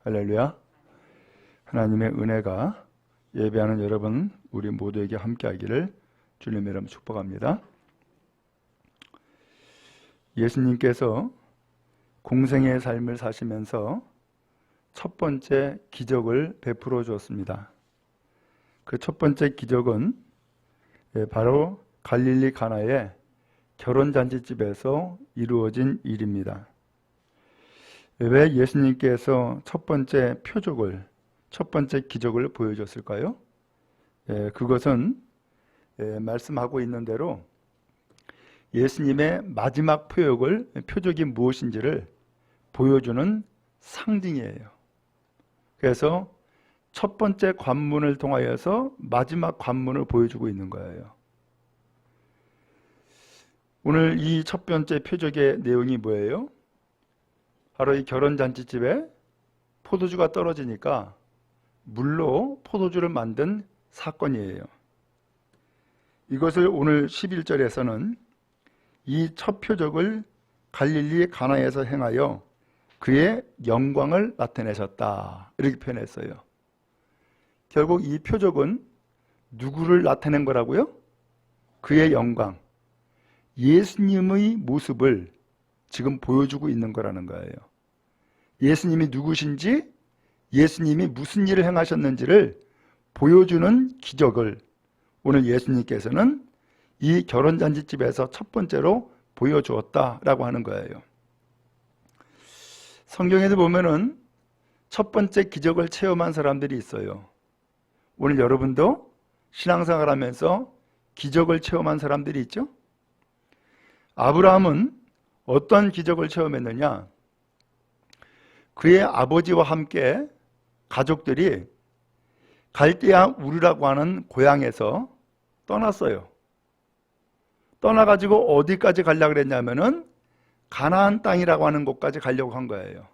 할렐루야. 하나님의 은혜가 예배하는 여러분 우리 모두에게 함께하기를 주님의 이름으로 축복합니다. 예수님께서 공생의 삶을 사시면서 첫 번째 기적을 베풀어 주었습니다. 그 첫 번째 기적은 바로 갈릴리 가나의 결혼잔치집에서 이루어진 일입니다. 왜 예수님께서 첫 번째 표적을, 첫 번째 기적을 보여줬을까요? 그것은 말씀하고 있는 대로 예수님의 마지막 표적이 무엇인지를 보여주는 상징이에요. 그래서 첫 번째 관문을 통하여서 마지막 관문을 보여주고 있는 거예요. 오늘 이 첫 번째 표적의 내용이 뭐예요? 바로 이 결혼잔치집에 포도주가 떨어지니까 물로 포도주를 만든 사건이에요. 이것을 오늘 11절에서는 이 첫 표적을 갈릴리 가나에서 행하여 그의 영광을 나타내셨다, 이렇게 표현했어요. 결국 이 표적은 누구를 나타낸 거라고요? 그의 영광, 예수님의 모습을 지금 보여주고 있는 거라는 거예요. 예수님이 누구신지, 예수님이 무슨 일을 행하셨는지를 보여주는 기적을 오늘 예수님께서는 이 결혼잔치집에서 첫 번째로 보여주었다라고 하는 거예요. 성경에도 보면은 첫 번째 기적을 체험한 사람들이 있어요. 오늘 여러분도 신앙생활 하면서 기적을 체험한 사람들이 있죠? 아브라함은 어떤 기적을 체험했느냐? 그의 아버지와 함께 가족들이 갈대아 우르라고 하는 고향에서 떠났어요. 떠나가지고 어디까지 가려고 그랬냐면은 가나안 땅이라고 하는 곳까지 가려고 한 거예요.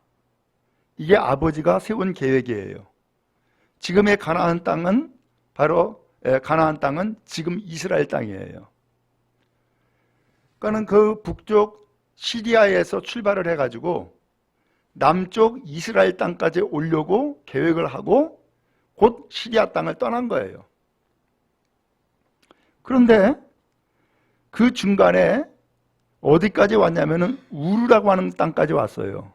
이게 아버지가 세운 계획이에요. 지금의 가나안 땅은 지금 이스라엘 땅이에요. 그러니까 그 북쪽 시리아에서 출발을 해가지고 남쪽 이스라엘 땅까지 오려고 계획을 하고 곧 시리아 땅을 떠난 거예요. 그런데 그 중간에 어디까지 왔냐면은 우르라고 하는 땅까지 왔어요.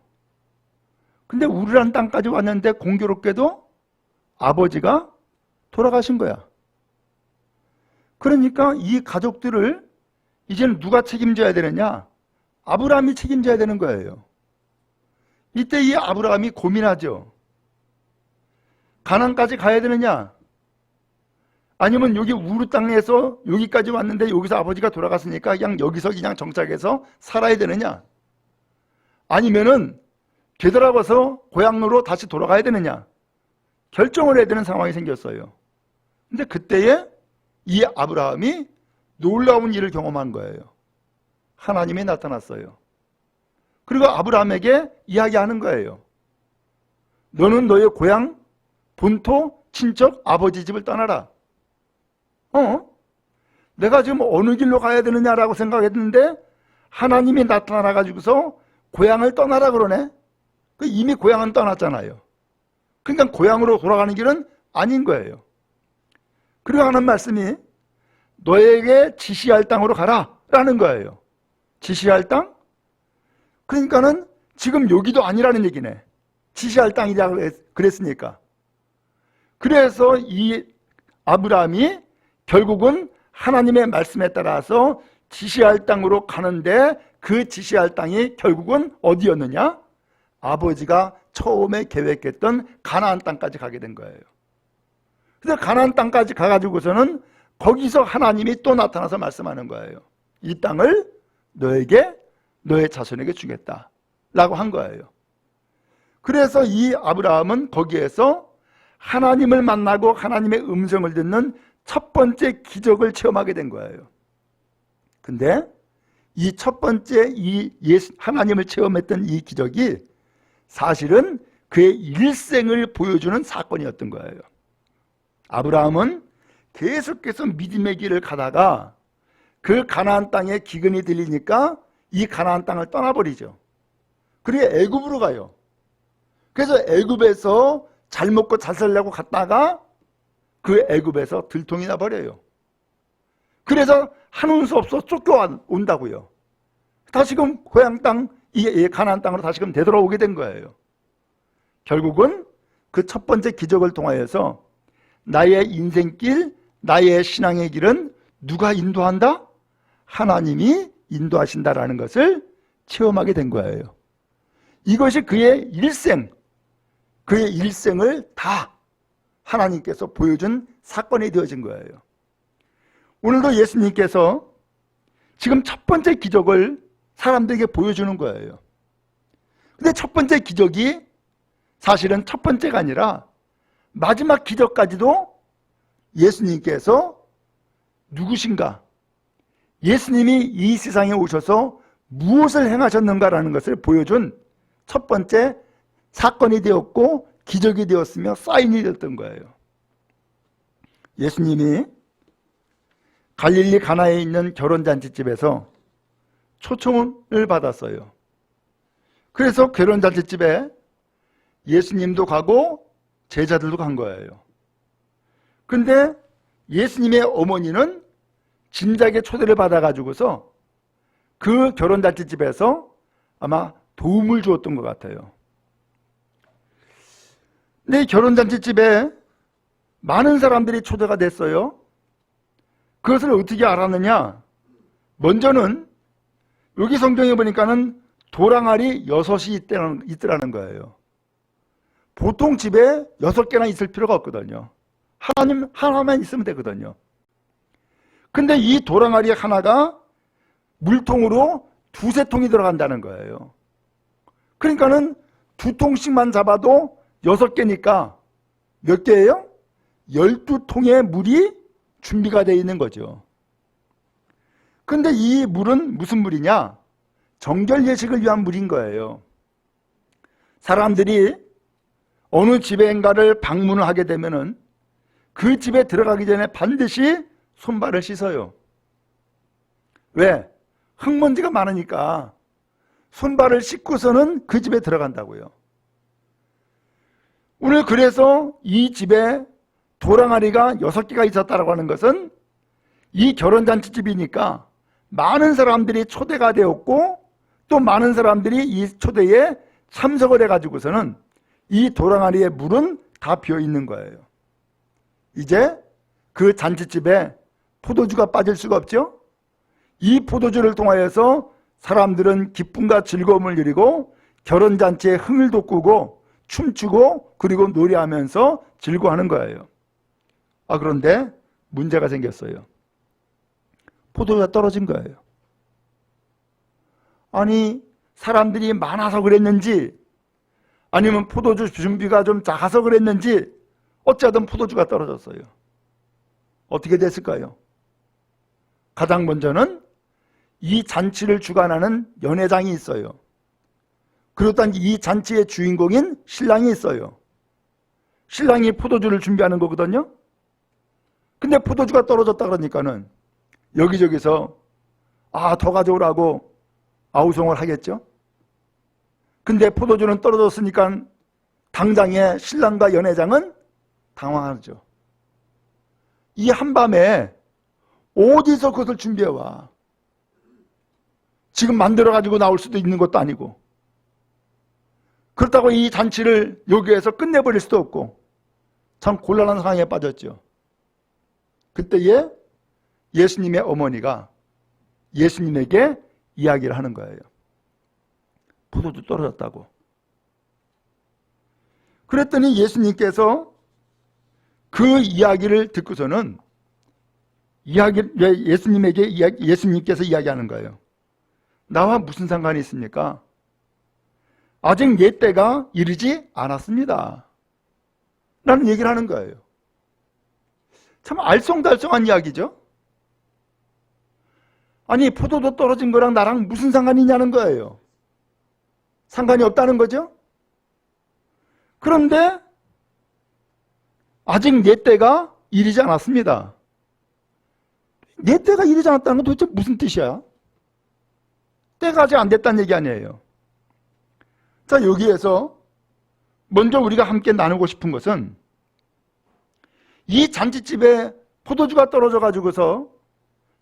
근데 우르라는 땅까지 왔는데 공교롭게도 아버지가 돌아가신 거야. 그러니까 이 가족들을 이제는 누가 책임져야 되느냐? 아브라함이 책임져야 되는 거예요. 이때 이 아브라함이 고민하죠. 가나안까지 가야 되느냐? 아니면 여기 우르 땅에서 여기까지 왔는데 여기서 아버지가 돌아갔으니까 그냥 여기서 그냥 정착해서 살아야 되느냐? 아니면은 되돌아가서 고향으로 다시 돌아가야 되느냐? 결정을 해야 되는 상황이 생겼어요. 근데 그때에 이 아브라함이 놀라운 일을 경험한 거예요. 하나님이 나타났어요. 그리고 아브라함에게 이야기하는 거예요. 너는 너의 고향, 본토, 친척, 아버지 집을 떠나라. 내가 지금 어느 길로 가야 되느냐라고 생각했는데 하나님이 나타나가지고서 고향을 떠나라 그러네. 이미 고향은 떠났잖아요. 그러니까 고향으로 돌아가는 길은 아닌 거예요. 그리고 하는 말씀이 너에게 지시할 땅으로 가라 라는 거예요. 지시할 땅? 그러니까는 지금 여기도 아니라는 얘기네. 지시할 땅이라고 그랬으니까. 그래서 이 아브라함이 결국은 하나님의 말씀에 따라서 지시할 땅으로 가는데 그 지시할 땅이 결국은 어디였느냐? 아버지가 처음에 계획했던 가나안 땅까지 가게 된 거예요. 그래서 가나안 땅까지 가가지고서는 거기서 하나님이 또 나타나서 말씀하는 거예요. 이 땅을 너에게, 너의 자손에게 주겠다 라고 한 거예요. 그래서 이 아브라함은 거기에서 하나님을 만나고 하나님의 음성을 듣는 첫 번째 기적을 체험하게 된 거예요. 근데 이 첫 번째 하나님을 체험했던 이 기적이 사실은 그의 일생을 보여주는 사건이었던 거예요. 아브라함은 계속해서 믿음의 길을 가다가 그 가나안 땅에 기근이 들리니까 이 가나안 땅을 떠나버리죠. 그리고 애굽으로 가요. 그래서 애굽에서 잘 먹고 잘 살려고 갔다가 그 애굽에서 들통이 나버려요. 그래서 하는 수 없어 쫓겨온다고요. 다시금 고향 땅, 이 가나안 땅으로 다시금 되돌아오게 된 거예요. 결국은 그 첫 번째 기적을 통하여서 나의 인생길, 나의 신앙의 길은 누가 인도한다? 하나님이 인도하신다라는 것을 체험하게 된 거예요. 이것이 그의 일생을 다 하나님께서 보여준 사건이 되어진 거예요. 오늘도 예수님께서 지금 첫 번째 기적을 사람들에게 보여주는 거예요. 근데 첫 번째 기적이 사실은 첫 번째가 아니라 마지막 기적까지도 예수님께서 누구신가? 예수님이 이 세상에 오셔서 무엇을 행하셨는가라는 것을 보여준 첫 번째 사건이 되었고 기적이 되었으며 사인이 되었던 거예요. 예수님이 갈릴리 가나에 있는 결혼잔치집에서 초청을 받았어요. 그래서 결혼잔치집에 예수님도 가고 제자들도 간 거예요. 근데 예수님의 어머니는 진작에 초대를 받아가지고서 그 결혼잔치집에서 아마 도움을 주었던 것 같아요. 근데 결혼잔치집에 많은 사람들이 초대가 됐어요. 그것을 어떻게 알았느냐? 먼저는 여기 성경에 보니까는 도랑알이 6이 있더라는 거예요. 보통 집에 6개나 있을 필요가 없거든요. 하나님 하나만 있으면 되거든요. 근데 이 도랑알이 하나가 물통으로 2-3통이 들어간다는 거예요. 그러니까는 2통씩만 잡아도 6개니까 몇 개예요? 12통의 물이 준비가 되어 있는 거죠. 근데 이 물은 무슨 물이냐? 정결 예식을 위한 물인 거예요. 사람들이 어느 집에인가를 방문을 하게 되면은 그 집에 들어가기 전에 반드시 손발을 씻어요. 왜? 흙먼지가 많으니까 손발을 씻고서는 그 집에 들어간다고요. 오늘 그래서 이 집에 도랑아리가 6개가 있었다고 하는 것은 이 결혼잔치집이니까 많은 사람들이 초대가 되었고 또 많은 사람들이 이 초대에 참석을 해가지고서는 이 도랑아리의 물은 다 비어있는 거예요. 이제 그 잔치집에 포도주가 빠질 수가 없죠. 이 포도주를 통하여서 사람들은 기쁨과 즐거움을 누리고 결혼잔치에 흥을 돋구고 춤추고 그리고 노래하면서 즐거워하는 거예요. 그런데 문제가 생겼어요. 포도주가 떨어진 거예요. 아니 사람들이 많아서 그랬는지 아니면 포도주 준비가 좀 작아서 그랬는지 어찌하든 포도주가 떨어졌어요. 어떻게 됐을까요? 가장 먼저는 이 잔치를 주관하는 연회장이 있어요. 그리고 또 이 잔치의 주인공인 신랑이 있어요. 신랑이 포도주를 준비하는 거거든요. 근데 포도주가 떨어졌다 그러니까는 여기저기서 더 가져오라고 아우성을 하겠죠. 근데 포도주는 떨어졌으니까 당장에 신랑과 연회장은 당황하죠. 이 한밤에 어디서 그것을 준비해와? 지금 만들어가지고 나올 수도 있는 것도 아니고 그렇다고 이 잔치를 여기에서 끝내버릴 수도 없고 참 곤란한 상황에 빠졌죠. 그때에 예수님의 어머니가 예수님에게 이야기를 하는 거예요. 포도주 떨어졌다고. 그랬더니 예수님께서 그 이야기를 듣고서는 예수님께서 이야기하는 거예요. 나와 무슨 상관이 있습니까? 아직 내 때가 이르지 않았습니다. 라는 얘기를 하는 거예요. 참 알쏭달쏭한 이야기죠. 아니 포도도 떨어진 거랑 나랑 무슨 상관이 있냐는 거예요. 상관이 없다는 거죠. 그런데 아직 내 때가 이르지 않았습니다. 내 때가 이르지 않았다는 건 도대체 무슨 뜻이야? 때가 아직 안 됐다는 얘기 아니에요. 자, 여기에서 먼저 우리가 함께 나누고 싶은 것은 이 잔치집에 포도주가 떨어져 가지고서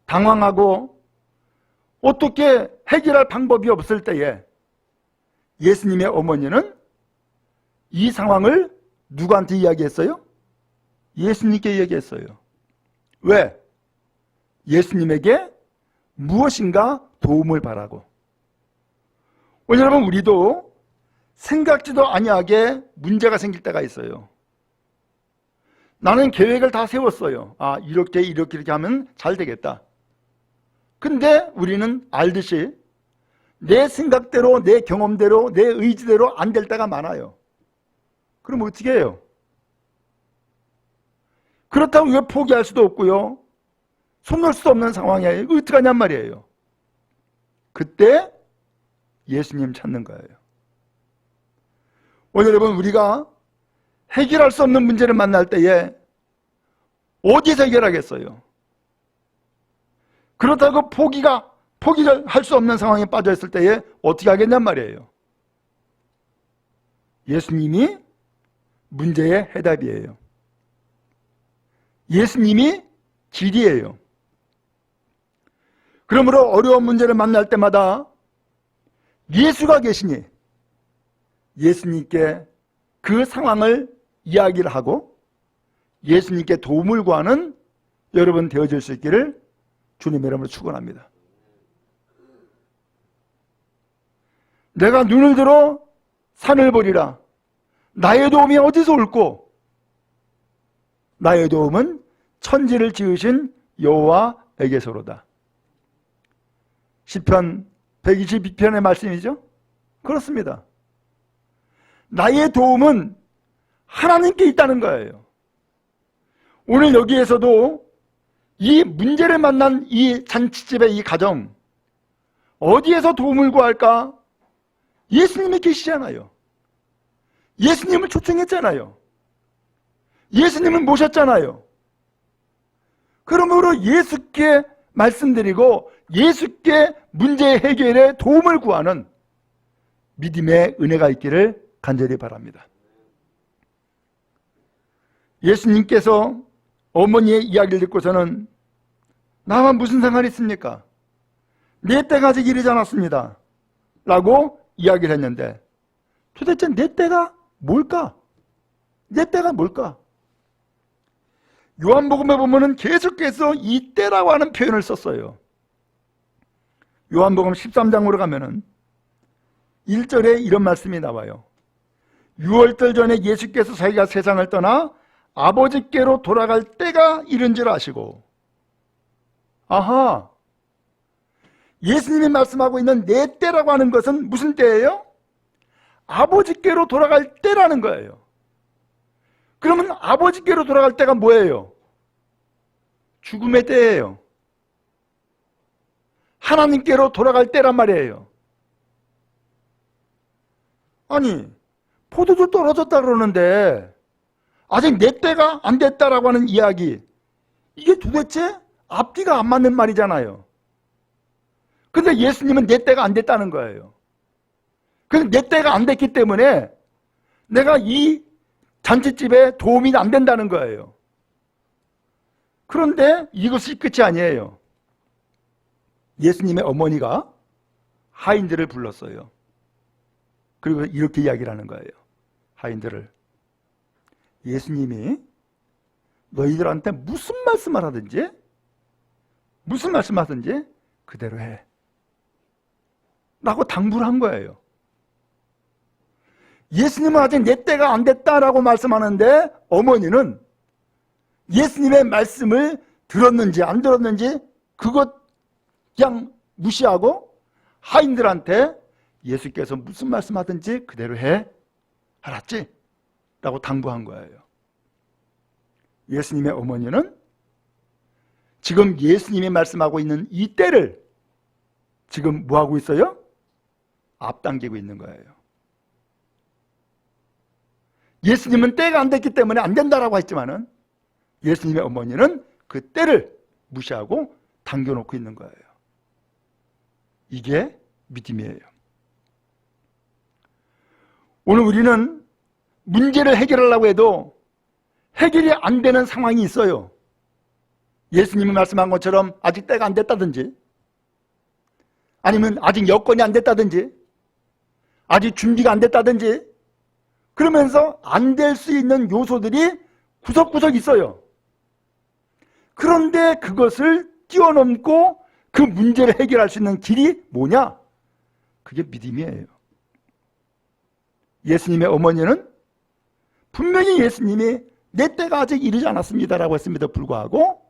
당황하고 어떻게 해결할 방법이 없을 때에 예수님의 어머니는 이 상황을 누구한테 이야기했어요? 예수님께 얘기했어요. 왜? 예수님에게 무엇인가 도움을 바라고. 오늘 여러분, 우리도 생각지도 아니하게 문제가 생길 때가 있어요. 나는 계획을 다 세웠어요. 아, 이렇게 하면 잘 되겠다. 근데 우리는 알듯이 내 생각대로, 내 경험대로, 내 의지대로 안 될 때가 많아요. 그럼 어떻게 해요? 그렇다고 왜 포기할 수도 없고요. 손 놓을 수도 없는 상황이에요. 이거 어떻게 하냔 말이에요. 그때 예수님 찾는 거예요. 오늘 여러분, 우리가 해결할 수 없는 문제를 만날 때에 어디서 해결하겠어요? 그렇다고 포기를 할 수 없는 상황에 빠져 있을 때에 어떻게 하겠냔 말이에요. 예수님이 문제의 해답이에요. 예수님이 길이에요. 그러므로 어려운 문제를 만날 때마다 예수가 계시니 예수님께 그 상황을 이야기를 하고 예수님께 도움을 구하는 여러분 되어질 수 있기를 주님의 이름으로 축원합니다. 내가 눈을 들어 산을 보리라. 나의 도움이 어디서 올꼬? 나의 도움은 천지를 지으신 여호와에게서로다. 시편 122편의 말씀이죠? 그렇습니다. 나의 도움은 하나님께 있다는 거예요. 오늘 여기에서도 이 문제를 만난 이 잔치집의 이 가정, 어디에서 도움을 구할까? 예수님이 계시잖아요. 예수님을 초청했잖아요. 예수님을 모셨잖아요. 그러므로 예수께 말씀드리고 예수께 문제 해결에 도움을 구하는 믿음의 은혜가 있기를 간절히 바랍니다. 예수님께서 어머니의 이야기를 듣고서는 나와 무슨 상관이 있습니까? 내 때가 아직 이르지 않았습니다 라고 이야기를 했는데 도대체 내 때가 뭘까? 내 때가 뭘까? 요한복음에 보면은 계속해서 이 때라고 하는 표현을 썼어요. 요한복음 13장으로 가면은 1절에 이런 말씀이 나와요. 6월달 전에 예수께서 자기가 세상을 떠나 아버지께로 돌아갈 때가 이른 줄 아시고. 아하, 예수님이 말씀하고 있는 내 때라고 하는 것은 무슨 때예요? 아버지께로 돌아갈 때라는 거예요. 그러면 아버지께로 돌아갈 때가 뭐예요? 죽음의 때예요. 하나님께로 돌아갈 때란 말이에요. 아니, 포도주 떨어졌다 그러는데 아직 내 때가 안 됐다라고 하는 이야기, 이게 도대체 앞뒤가 안 맞는 말이잖아요. 근데 예수님은 내 때가 안 됐다는 거예요. 그래서 내 때가 안 됐기 때문에 내가 이 잔치집에 도움이 안 된다는 거예요. 그런데 이것이 끝이 아니에요. 예수님의 어머니가 하인들을 불렀어요. 그리고 이렇게 이야기를 하는 거예요. 하인들을. 예수님이 너희들한테 무슨 말씀을 하든지 그대로 해 라고 당부를 한 거예요. 예수님은 아직 내 때가 안 됐다라고 말씀하는데 어머니는 예수님의 말씀을 들었는지 안 들었는지 그것 그냥 무시하고 하인들한테 예수께서 무슨 말씀하든지 그대로 해, 알았지? 라고 당부한 거예요. 예수님의 어머니는 지금 예수님이 말씀하고 있는 이 때를 지금 뭐하고 있어요? 앞당기고 있는 거예요. 예수님은 때가 안 됐기 때문에 안 된다라고 했지만은 예수님의 어머니는 그 때를 무시하고 당겨놓고 있는 거예요. 이게 믿음이에요. 오늘 우리는 문제를 해결하려고 해도 해결이 안 되는 상황이 있어요. 예수님이 말씀한 것처럼 아직 때가 안 됐다든지, 아니면 아직 여건이 안 됐다든지, 아직 준비가 안 됐다든지, 그러면서 안 될 수 있는 요소들이 구석구석 있어요. 그런데 그것을 뛰어넘고 그 문제를 해결할 수 있는 길이 뭐냐? 그게 믿음이에요. 예수님의 어머니는 분명히 예수님이 내 때가 아직 이르지 않았습니다라고 했음에도 불구하고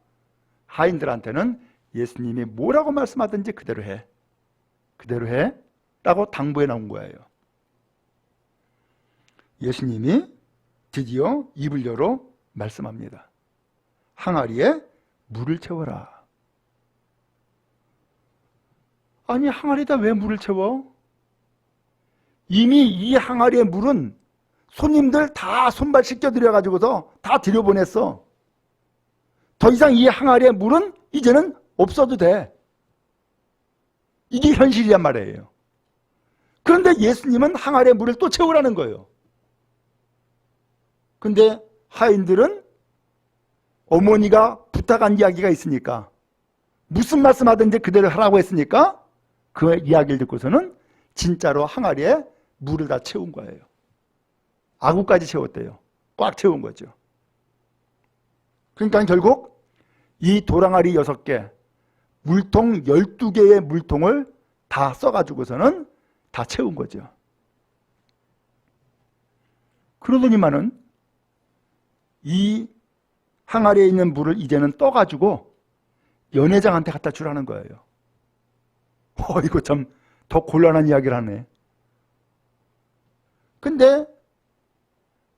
하인들한테는 예수님이 뭐라고 말씀하든지 그대로 해. 그대로 해. 라고 당부해 놓은 거예요. 예수님이 드디어 입을 열어 말씀합니다. 항아리에 물을 채워라. 아니, 항아리에다 왜 물을 채워? 이미 이 항아리의 물은 손님들 다 손발 씻겨드려가지고서 다 들여보냈어. 더 이상 이 항아리의 물은 이제는 없어도 돼. 이게 현실이란 말이에요. 그런데 예수님은 항아리의 물을 또 채우라는 거예요. 근데 하인들은 어머니가 부탁한 이야기가 있으니까, 무슨 말씀하든지 그대로 하라고 했으니까 그 이야기를 듣고서는 진짜로 항아리에 물을 다 채운 거예요. 아구까지 채웠대요. 꽉 채운 거죠. 그러니까 결국 이 돌항아리 6개, 물통 12개의 물통을 다 써가지고서는 다 채운 거죠. 그러더니만은 이 항아리에 있는 물을 이제는 떠가지고 연회장한테 갖다 주라는 거예요. 이거 참 더 곤란한 이야기를 하네. 근데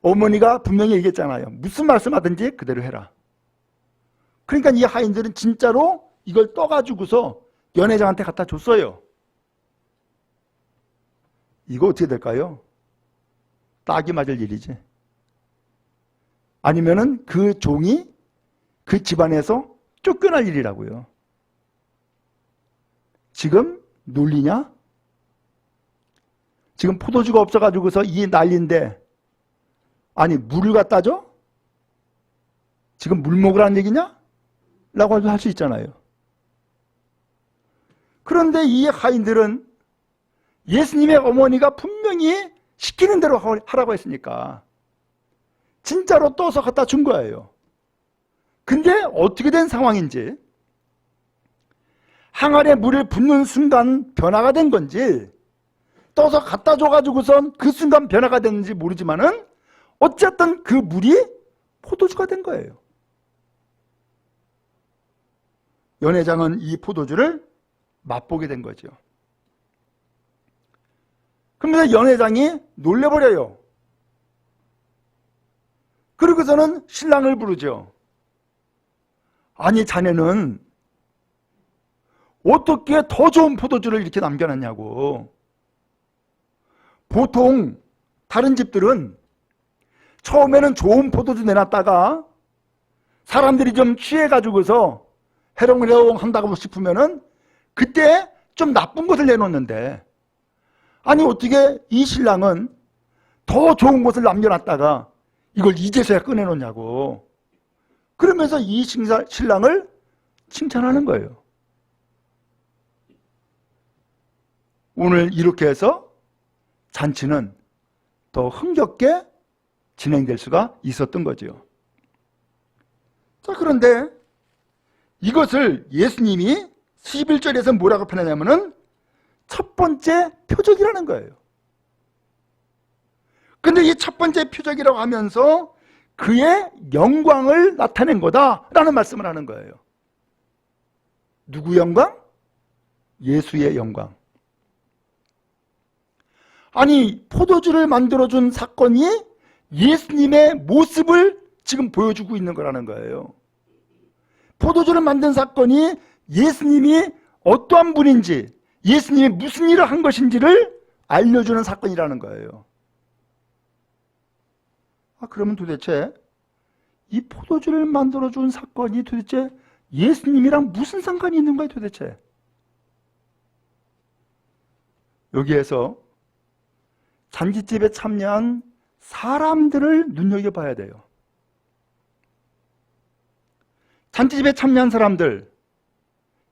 어머니가 분명히 얘기했잖아요. 무슨 말씀하든지 그대로 해라. 그러니까 이 하인들은 진짜로 이걸 떠가지고서 연회장한테 갖다 줬어요. 이거 어떻게 될까요? 딱이 맞을 일이지. 아니면은 그 종이 그 집안에서 쫓겨날 일이라고요. 지금 놀리냐? 지금 포도주가 없어가지고서 이 난리인데, 아니 물을 갖다 줘? 지금 물 먹으라는 얘기냐? 라고 할 수 있잖아요. 그런데 이 하인들은 예수님의 어머니가 분명히 시키는 대로 하라고 했으니까 진짜로 떠서 갖다 준 거예요. 근데 어떻게 된 상황인지, 항아리에 물을 붓는 순간 변화가 된 건지, 떠서 갖다 줘가지고선 그 순간 변화가 됐는지 모르지만은 어쨌든 그 물이 포도주가 된 거예요. 연회장은 이 포도주를 맛보게 된 거죠. 그러면서 연회장이 놀래버려요. 그러고서는 신랑을 부르죠. 아니, 자네는 어떻게 더 좋은 포도주를 이렇게 남겨놨냐고. 보통 다른 집들은 처음에는 좋은 포도주 내놨다가 사람들이 좀 취해가지고서 해롱해롱 한다고 싶으면은 그때 좀 나쁜 것을 내놓는데, 아니 어떻게 이 신랑은 더 좋은 것을 남겨놨다가 이걸 이제서야 꺼내놓냐고. 그러면서 이 신랑을 칭찬하는 거예요. 오늘 이렇게 해서 잔치는 더 흥겹게 진행될 수가 있었던 거죠. 자, 그런데 이것을 예수님이 11절에서 뭐라고 표현하냐면은 첫 번째 표적이라는 거예요. 근데 이 첫 번째 표적이라고 하면서 그의 영광을 나타낸 거다라는 말씀을 하는 거예요. 누구 영광? 예수의 영광. 아니, 포도주를 만들어준 사건이 예수님의 모습을 지금 보여주고 있는 거라는 거예요. 포도주를 만든 사건이 예수님이 어떠한 분인지, 예수님이 무슨 일을 한 것인지를 알려주는 사건이라는 거예요. 그러면 도대체 이 포도주를 만들어준 사건이 도대체 예수님이랑 무슨 상관이 있는 거예요 도대체? 여기에서 잔치집에 참여한 사람들을 눈여겨봐야 돼요. 잔치집에 참여한 사람들,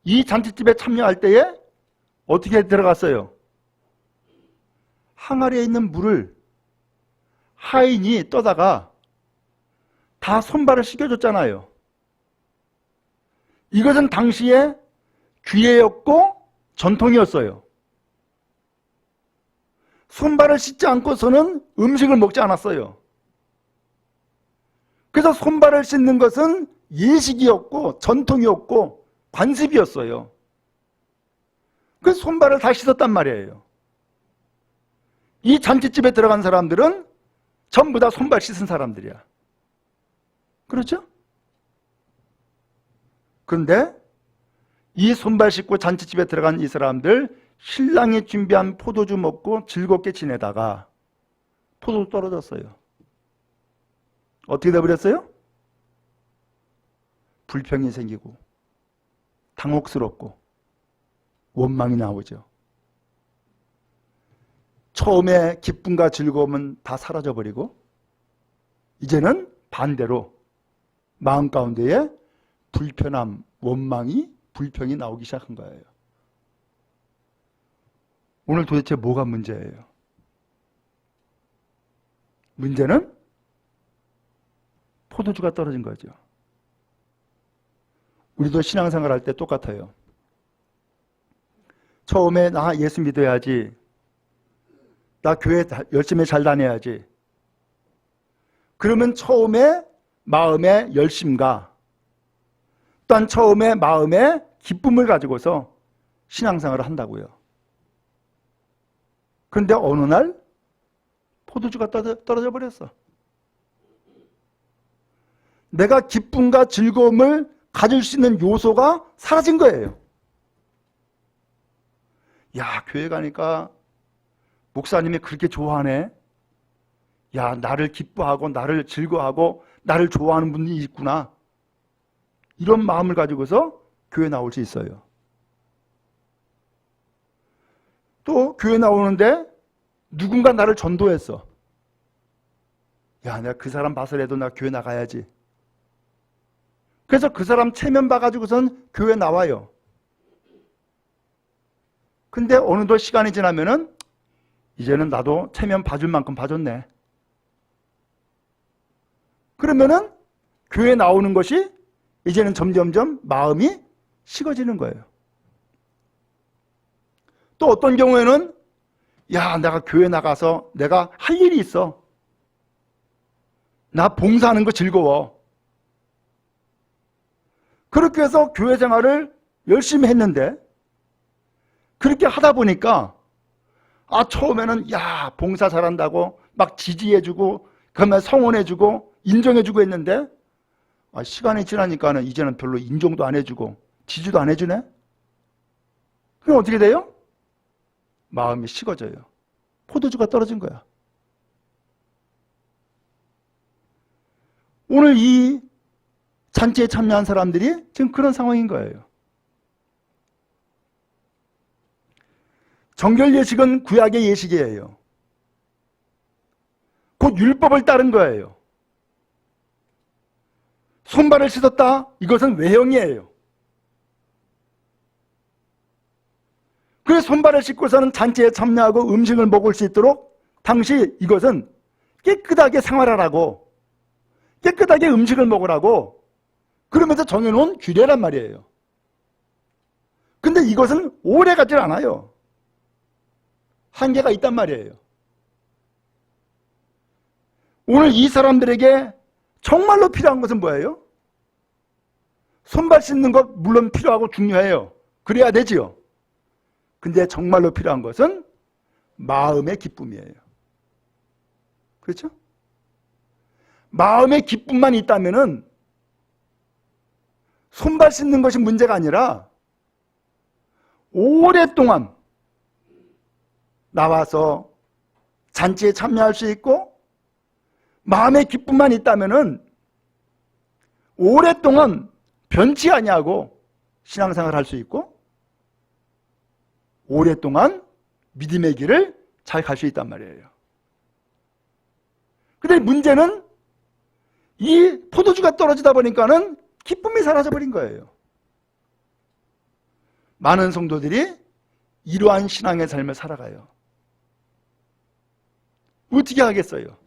이 잔치집에 참여할 때에 어떻게 들어갔어요? 항아리에 있는 물을 하인이 떠다가 다 손발을 씻겨줬잖아요. 이것은 당시에 귀례였고 전통이었어요. 손발을 씻지 않고서는 음식을 먹지 않았어요. 그래서 손발을 씻는 것은 예식이었고 전통이었고 관습이었어요. 그래서 손발을 다 씻었단 말이에요. 이 잔치집에 들어간 사람들은 전부 다 손발 씻은 사람들이야. 그렇죠? 그런데 이 손발 씻고 잔치집에 들어간 이 사람들, 신랑이 준비한 포도주 먹고 즐겁게 지내다가 포도주 떨어졌어요. 어떻게 돼버렸어요? 불평이 생기고 당혹스럽고 원망이 나오죠. 처음에 기쁨과 즐거움은 다 사라져버리고 이제는 반대로 마음 가운데에 불편함, 원망이, 불평이 나오기 시작한 거예요. 오늘 도대체 뭐가 문제예요? 문제는 포도주가 떨어진 거죠. 우리도 신앙생활 할 때 똑같아요. 처음에 나 예수 믿어야지, 나 교회 열심히 잘 다녀야지. 그러면 처음에 마음의 열심과 또한 처음에 마음의 기쁨을 가지고서 신앙생활을 한다고요. 그런데 어느 날 포도주가 떨어져 버렸어. 내가 기쁨과 즐거움을 가질 수 있는 요소가 사라진 거예요. 야, 교회 가니까 목사님이 그렇게 좋아하네. 야, 나를 기뻐하고 나를 즐거워하고 나를 좋아하는 분이 있구나. 이런 마음을 가지고서 교회 나올 수 있어요. 또 교회 나오는데 누군가 나를 전도했어. 야, 내가 그 사람 봐서라도 나 교회 나가야지. 그래서 그 사람 체면 봐가지고선 교회 나와요. 근데 어느덧 시간이 지나면은 이제는 나도 체면 봐줄 만큼 봐줬네. 그러면은 교회 나오는 것이 이제는 점점점 마음이 식어지는 거예요. 또 어떤 경우에는 야, 내가 교회 나가서 내가 할 일이 있어. 나 봉사하는 거 즐거워. 그렇게 해서 교회 생활을 열심히 했는데 그렇게 하다 보니까 처음에는 야, 봉사 잘한다고 막 지지해주고 그러면 성원해주고 인정해주고 했는데 시간이 지나니까는 이제는 별로 인정도 안 해주고 지지도 안 해주네? 그럼 어떻게 돼요? 마음이 식어져요. 포도주가 떨어진 거야. 오늘 이 잔치에 참여한 사람들이 지금 그런 상황인 거예요. 정결 예식은 구약의 예식이에요. 곧 율법을 따른 거예요. 손발을 씻었다? 이것은 외형이에요. 그래서 손발을 씻고서는 잔치에 참여하고 음식을 먹을 수 있도록 당시 이것은 깨끗하게 생활하라고, 깨끗하게 음식을 먹으라고 그러면서 정해놓은 규례란 말이에요. 근데 이것은 오래 가지 않아요. 한계가 있단 말이에요. 오늘 이 사람들에게 정말로 필요한 것은 뭐예요? 손발 씻는 것 물론 필요하고 중요해요. 그래야 되지요. 근데 정말로 필요한 것은 마음의 기쁨이에요. 그렇죠? 마음의 기쁨만 있다면은 손발 씻는 것이 문제가 아니라 오랫동안 나와서 잔치에 참여할 수 있고 마음의 기쁨만 있다면은 오랫동안 변치 아니하고 신앙생활을 할 수 있고 오랫동안 믿음의 길을 잘 갈 수 있단 말이에요. 근데 문제는 이 포도주가 떨어지다 보니까는 기쁨이 사라져버린 거예요. 많은 성도들이 이러한 신앙의 삶을 살아가요. 어떻게 하겠어요?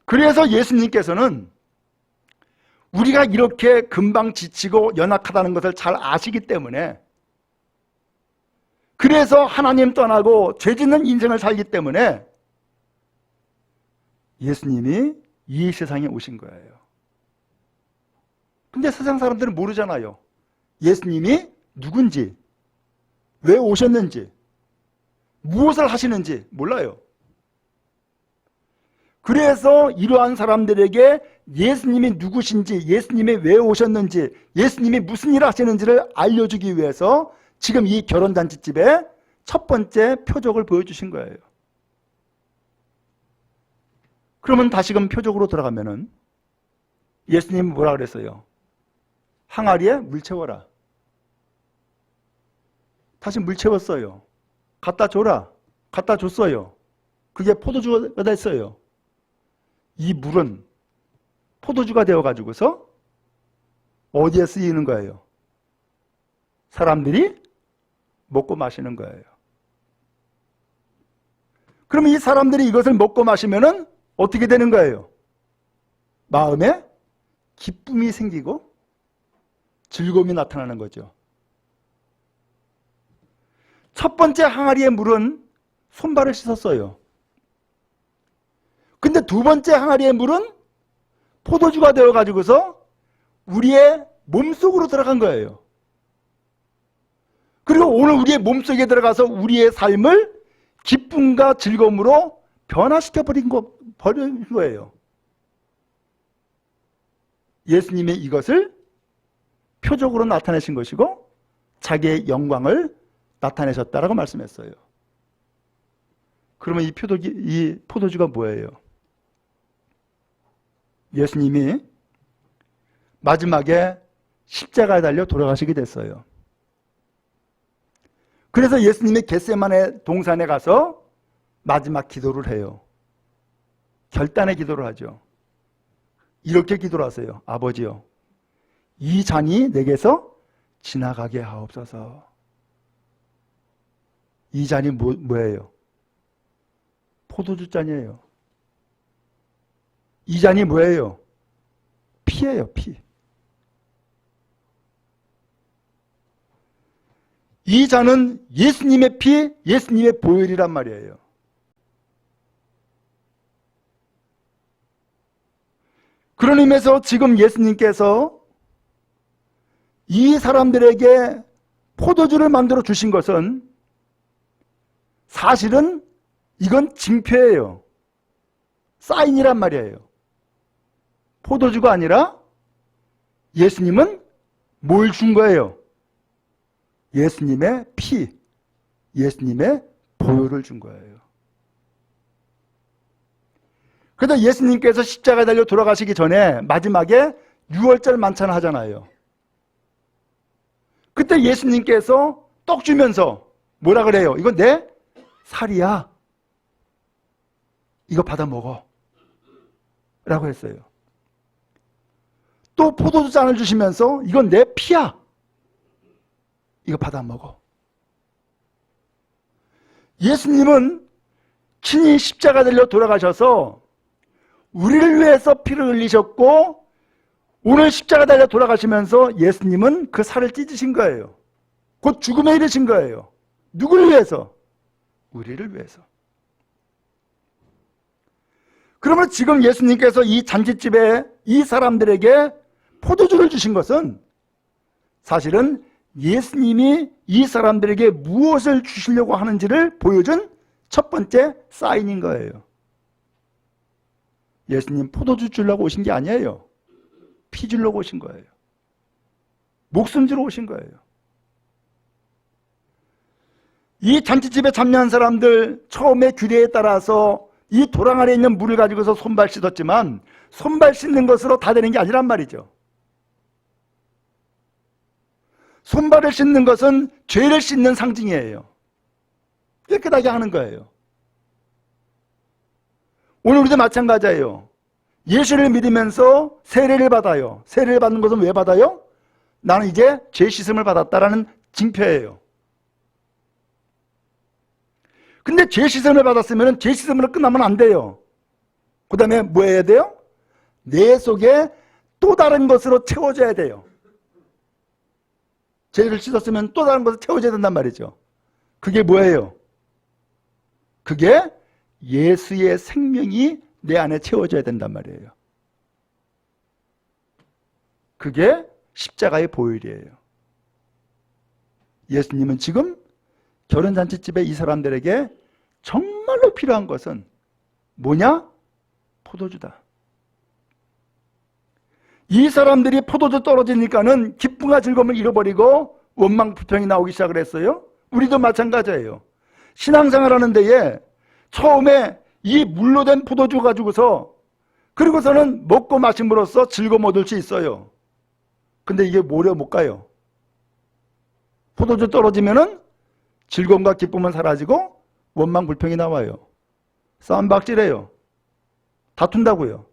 그래서 예수님께서는 우리가 이렇게 금방 지치고 연약하다는 것을 잘 아시기 때문에, 그래서 하나님 떠나고 죄 짓는 인생을 살기 때문에 예수님이 이 세상에 오신 거예요. 근데 세상 사람들은 모르잖아요. 예수님이 누군지, 왜 오셨는지, 무엇을 하시는지 몰라요. 그래서 이러한 사람들에게 예수님이 누구신지, 예수님이 왜 오셨는지, 예수님이 무슨 일을 하시는지를 알려주기 위해서 지금 이 결혼잔치집에 첫 번째 표적을 보여주신 거예요. 그러면 다시금 표적으로 들어가면은 예수님이 뭐라 그랬어요? 항아리에 물 채워라. 다시 물 채웠어요. 갖다 줘라. 갖다 줬어요. 그게 포도주가 됐어요. 이 물은 포도주가 되어가지고서 어디에 쓰이는 거예요? 사람들이 먹고 마시는 거예요. 그럼 이 사람들이 이것을 먹고 마시면은 어떻게 되는 거예요? 마음에 기쁨이 생기고 즐거움이 나타나는 거죠. 첫 번째 항아리의 물은 손발을 씻었어요. 근데 두 번째 항아리의 물은 포도주가 되어가지고서 우리의 몸속으로 들어간 거예요. 그리고 오늘 우리의 몸속에 들어가서 우리의 삶을 기쁨과 즐거움으로 변화시켜버린 거예요. 예수님이 이것을 표적으로 나타내신 것이고 자기의 영광을 나타내셨다라고 말씀했어요. 그러면 이 포도주가 뭐예요? 예수님이 마지막에 십자가에 달려 돌아가시게 됐어요. 그래서 예수님이 겟세마네 동산에 가서 마지막 기도를 해요. 결단의 기도를 하죠. 이렇게 기도를 하세요. 아버지요, 이 잔이 내게서 지나가게 하옵소서. 이 잔이 뭐예요? 포도주 잔이에요. 이 잔이 뭐예요? 피예요, 피. 이 잔은 예수님의 피, 예수님의 보혈이란 말이에요. 그런 의미에서 지금 예수님께서 이 사람들에게 포도주를 만들어 주신 것은 사실은 이건 징표예요. 사인이란 말이에요. 포도주가 아니라 예수님은 뭘 준 거예요? 예수님의 피, 예수님의 보혈을 준 거예요. 그래서 예수님께서 십자가에 달려 돌아가시기 전에 마지막에 유월절 만찬을 하잖아요. 그때 예수님께서 떡 주면서 뭐라 그래요? 이거 내 살이야. 이거 받아 먹어. 라고 했어요. 또 포도주 잔을 주시면서 이건 내 피야. 이거 받아 먹어. 예수님은 친히 십자가 달려 돌아가셔서 우리를 위해서 피를 흘리셨고 오늘 십자가 달려 돌아가시면서 예수님은 그 살을 찢으신 거예요. 곧 죽음에 이르신 거예요. 누구를 위해서? 우리를 위해서. 그러면 지금 예수님께서 이 잔치집에 이 사람들에게 포도주를 주신 것은 사실은 예수님이 이 사람들에게 무엇을 주시려고 하는지를 보여준 첫 번째 사인인 거예요. 예수님 포도주 주려고 오신 게 아니에요. 피 주려고 오신 거예요. 목숨 주러 오신 거예요. 이 잔치집에 참여한 사람들 처음에 규례에 따라서 이 도랑 안에 있는 물을 가지고서 손발 씻었지만 손발 씻는 것으로 다 되는 게 아니란 말이죠. 손발을 씻는 것은 죄를 씻는 상징이에요. 깨끗하게 하는 거예요. 오늘 우리도 마찬가지예요. 예수를 믿으면서 세례를 받아요. 세례를 받는 것은 왜 받아요? 나는 이제 죄 씻음을 받았다라는 징표예요. 근데 죄 씻음을 받았으면 죄 씻음으로 끝나면 안 돼요. 그 다음에 뭐 해야 돼요? 내 속에 또 다른 것으로 채워져야 돼요. 죄를 씻었으면 또 다른 것을 채워져야 된단 말이죠. 그게 뭐예요? 그게 예수의 생명이 내 안에 채워져야 된단 말이에요. 그게 십자가의 보혈이에요. 예수님은 지금 결혼잔치집에 이 사람들에게 정말로 필요한 것은 뭐냐? 포도주다. 이 사람들이 포도주 떨어지니까는 기쁨과 즐거움을 잃어버리고 원망 불평이 나오기 시작을 했어요. 우리도 마찬가지예요. 신앙생활하는 데에 처음에 이 물로 된 포도주 가지고서 그리고서는 먹고 마심으로써 즐거움 얻을 수 있어요. 근데 이게 오래 못 가요. 포도주 떨어지면은 즐거움과 기쁨은 사라지고 원망 불평이 나와요. 싸움박질해요. 다툰다고요.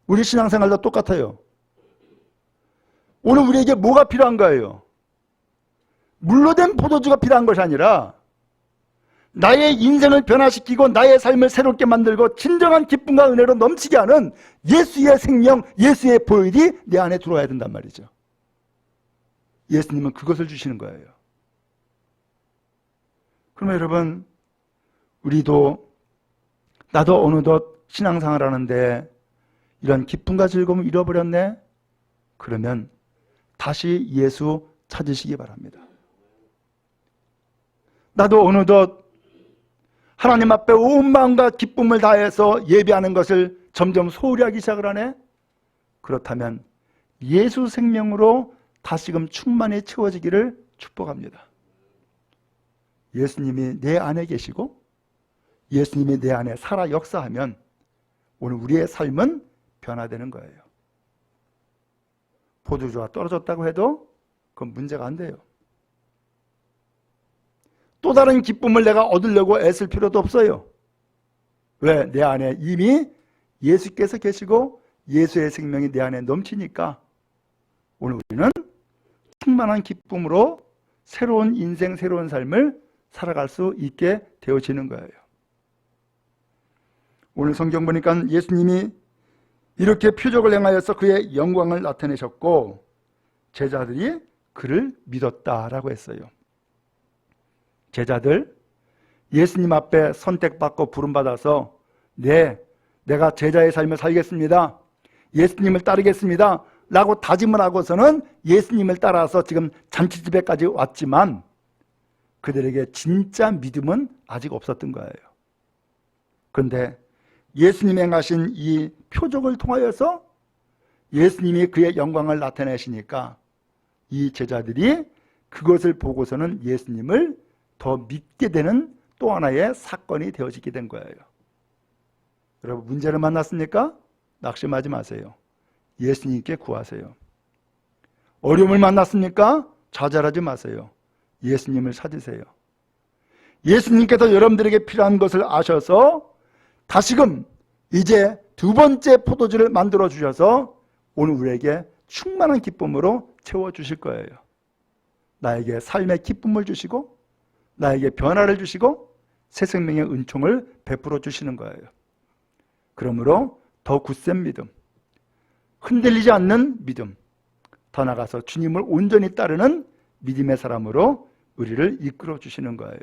우리 신앙생활도 똑같아요. 오늘 우리에게 뭐가 필요한 거예요? 물로 된 포도주가 필요한 것이 아니라 나의 인생을 변화시키고 나의 삶을 새롭게 만들고 진정한 기쁨과 은혜로 넘치게 하는 예수의 생명, 예수의 보혈이 내 안에 들어와야 된단 말이죠. 예수님은 그것을 주시는 거예요. 그러면 여러분, 우리도 나도 어느덧 신앙생활 하는데 이런 기쁨과 즐거움을 잃어버렸네? 그러면 다시 예수 찾으시기 바랍니다. 나도 어느덧 하나님 앞에 온 마음과 기쁨을 다해서 예배하는 것을 점점 소홀히 하기 시작을 하네? 그렇다면 예수 생명으로 다시금 충만히 채워지기를 축복합니다. 예수님이 내 안에 계시고 예수님이 내 안에 살아 역사하면 오늘 우리의 삶은 변화되는 거예요. 포도주가 떨어졌다고 해도 그건 문제가 안 돼요. 또 다른 기쁨을 내가 얻으려고 애쓸 필요도 없어요. 왜? 내 안에 이미 예수께서 계시고 예수의 생명이 내 안에 넘치니까 오늘 우리는 충만한 기쁨으로 새로운 인생, 새로운 삶을 살아갈 수 있게 되어지는 거예요. 오늘 성경 보니까 예수님이 이렇게 표적을 행하여서 그의 영광을 나타내셨고 제자들이 그를 믿었다라고 했어요. 제자들, 예수님 앞에 선택받고 부름받아서 내가 제자의 삶을 살겠습니다. 예수님을 따르겠습니다. 라고 다짐을 하고서는 예수님을 따라서 지금 잔치집에까지 왔지만 그들에게 진짜 믿음은 아직 없었던 거예요. 그런데 예수님이 행하신 이 표적을 통하여서 예수님이 그의 영광을 나타내시니까 이 제자들이 그것을 보고서는 예수님을 더 믿게 되는 또 하나의 사건이 되어지게 된 거예요. 여러분, 문제를 만났습니까? 낙심하지 마세요. 예수님께 구하세요. 어려움을 만났습니까? 좌절하지 마세요. 예수님을 찾으세요. 예수님께서 여러분들에게 필요한 것을 아셔서 다시금 이제 두 번째 포도주를 만들어 주셔서 오늘 우리에게 충만한 기쁨으로 채워주실 거예요. 나에게 삶의 기쁨을 주시고 나에게 변화를 주시고 새 생명의 은총을 베풀어 주시는 거예요. 그러므로 더 굳센 믿음, 흔들리지 않는 믿음, 더 나아가서 주님을 온전히 따르는 믿음의 사람으로 우리를 이끌어 주시는 거예요.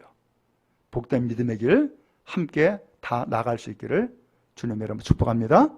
복된 믿음의 길 함께 다 나갈 수 있기를 주님 여러분 축복합니다.